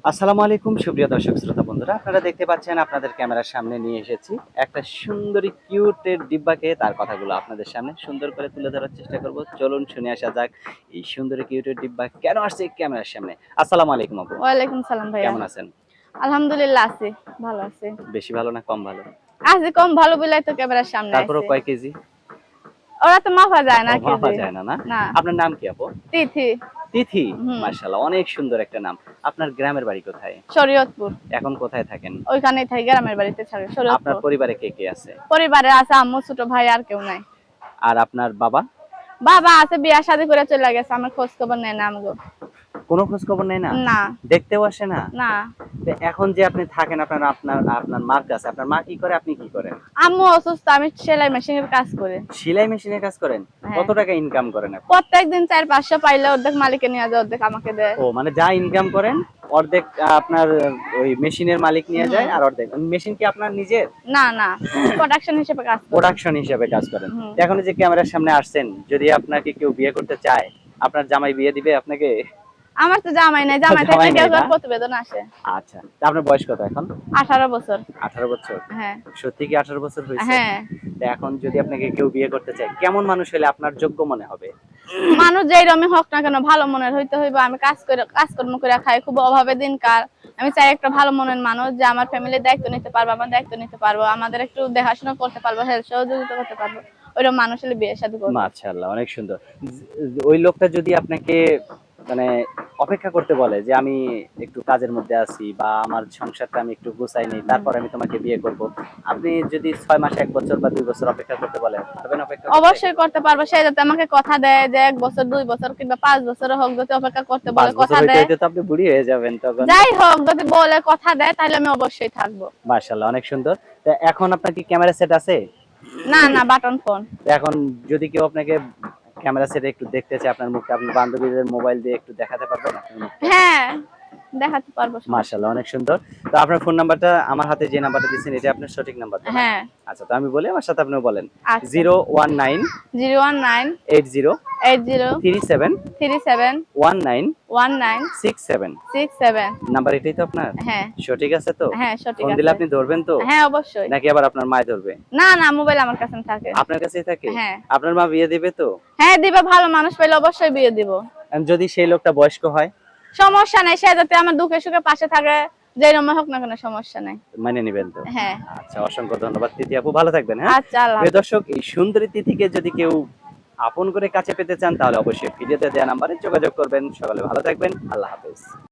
আসসালামু আলাইকুম সুপ্রিয় দর্শক শ্রোতা বন্ধুরা, আপনারা দেখতে পাচ্ছেন আপনাদের ক্যামেরার সামনে নিয়ে এসেছি একটা সুন্দরী কিউটের ডিব্বাকে। তার কথাগুলো আপনাদের সামনে সুন্দর করে তুলে ধরার চেষ্টা করব। চলুন শুনে আসা যাক এই সুন্দরী কিউটের ডিব্বা কেন আসছে এই ক্যামেরার সামনে। আসসালামু আলাইকুম আপু। ওয়ালাইকুম সালাম ভাইয়া। কেমন আছেন? আলহামদুলিল্লাহ আছি, ভালো আছি। বেশি ভালো না কম ভালো? আছি কম ভালো বলেই তো ক্যামেরার সামনে তারপরও আইছি। কয় কেজি? ওরা তো মাপা যায় না ও মাপা কেজি। যায় না, না? না। আপনার নাম কি আপু? তিথি। তিথি। হুম। মাশাআল্লাহ, অনেক সুন্দর একটা নাম। আপনার গ্রামের বাড়ি কোথায়? শরীয়তপুর। এখন কোথায় থাকেন? ওইখানেই থাকি, গ্রামের বাড়িতে থাকি আপনার শরীয়তপুর। পরিবারে কে কে আছে? পরিবারে আছে আম্মু, ছোট ভাই আর কেউ নাই। আর আপনার বাবা? বাবা আছে, বিয়া শাদী করে চলে গেছে, আমার খোঁজ খবর নেয় না আমগো। কোনো খোঁজ খবর নেই না? না। দেখতেও আসে না? না। তো এখন যে আপনি থাকেন আপনার আপনার আপনার মার কাছে, আপনার মা কি করে, আপনি কি করেন? আম্মু অসুস্থ, আমি সেলাই মেশিনের কাজ করি। সেলাই মেশিনের কাজ করেন? হ্যাঁ। কত টাকা ইনকাম করেন আপনি? প্রত্যেকদিন 400-500 পাইলে অর্ধেক মালিকে নিয়ে যায়, অর্ধেক আমাকে দেয়। ও মানে যা ইনকাম করেন অর্ধেক আপনার ওই মেশিনের মালিক নিয়ে যায়, হুম। আর অর্ধেক মেশিন কি আপনার নিজের? না না, প্রোডাকশন হিসেবে কাজ করি। প্রোডাকশন হিসেবে কাজ করেন। হুম। তো এখন এই যে ক্যামেরার সামনে আসছেন, যদি আপনাকে কেউ বিয়ে করতে চায়, আপনার জামাই বিয়ে দিবে আপনাকে? আমার তো জামাই নাই, জামাই থাকলে জামাই কেউ নাই কেউ না? প্রতিবেদন আসে। আচ্ছা, তা আপনার বয়স কত এখন? 18 বছর। 18 বছর? হ্যাঁ। সত্যি কি 18 বছর হয়েছে? হ্যাঁ। তো এখন যদি আপনাকে কেউ বিয়ে করতে চায়, কেমন মানুষ হলে আপনার যোগ্য মনে হবে? মানুষ যেই রকমই হোক না কেন ভালো মনের হইতে হইবে। আমি কাজকর্ম করে খাই, খুব অভাবে দিন কার। আমি চাই একটা ভালো মনের মানুষ যে আমার ফ্যামিলির দায়িত্ব নিতে পারবো, আমার দায়িত্ব নিতে পারবো, আমাদের একটু দেখাশোনা করতে পারবো, হেল্প সহযোগিতা করতে পারবো। ওইরকম মানুষ হলে বিয়ে শাদী করবো। মাশাআল্লাহ, অনেক সুন্দর। ওই লোকটা যদি আপনাকে মানে অপেক্ষা করতে বলে যে আমি একটু কাজের মধ্যে আছি বা আমার সংসারটা আমি একটু গুছাই নেই, তারপর আমি তোমাকে বিয়ে করব, আপনি যদি 6 মাস 1 বছর বা 2 বছর অপেক্ষা করতে বলেন, পারবেন অপেক্ষা করতে? অবশ্যই করতে পারবো। সে যাতে আমাকে কথা দেয় যে 1 বছর 2 বছর কিংবা 5 বছর হোক, যদি অপেক্ষা করতে 5 বলে বছর কথা হইতে দেয়, হইতে তো আপনি বুড়ি হয়ে যাবেন তখন। যাই হোক যদি বলে কথা দেয় তাহলে আমি অবশ্যই থাকবো। মাশাআল্লাহ, অনেক সুন্দর। তো এখন আপনার কি ক্যামেরা সেট আছে? না না, বাটন ফোন। তো এখন যদি কেউ আপনাকে ক্যামেরা সেটে একটু দেখতে চায় আপনার মুখটা, আপনি বান্ধবীদের মোবাইল দিয়ে একটু দেখাতে পারবেন আপনার মুখটা? হ্যাঁ, দেখাতে পারবো, সমস্যা মাশাআল্লাহ, নেই। অনেক সুন্দর। তো আপনার ফোন নাম্বারটা আমার হাতে যে নাম্বারটা দিয়েছেন, এটা আপনার সঠিক নাম্বার তো না? হ্যাঁ। আচ্ছা, তো আমি বলি, আমার সাথে আপনিও বলেন। আচ্ছা। 019 019 80 80 37 37 19 19 67 67। নাম্বার এটাই তো আপনার? হ্যাঁ। সঠিক আছে তো? হ্যাঁ, সঠিক ফোন দিলে আছে। আপনি ধরবেন তো? হ্যাঁ, অবশ্যই। নাকি আবার আপনার মা ধরবে? না না, মোবাইল আমার কাছে থাকে। আপনার কাছেই থাকে? হ্যাঁ। আপনার মা বিয়ে দিবে তো? হ্যাঁ দিবে, ভালো মানুষ পেলে অবশ্যই বিয়ে দিব। আর যদি সেই লোকটা বয়স্ক হয়? সমস্যা নাই, সে যাতে আমার দুঃখে সুখে পাশে থাকে, যেরকম হোক না কোনো সমস্যা নাই। মানে নিবেন তো? হ্যাঁ। আচ্ছা, অসংখ্য ধন্যবাদ তিথি আপু, ভালো থাকবেন। হ্যাঁ, আচ্ছা, আল্লাহ প্রিয় হাফেজ। দর্শক, এই সুন্দরী তিথিকে যদি কেউ আপন করে কাছে পেতে চান, তাহলে অবশ্যই ভিডিওতে দেওয়া নাম্বারে যোগাযোগ করবেন। সকলে ভালো থাকবেন, আল্লাহ হাফেজ।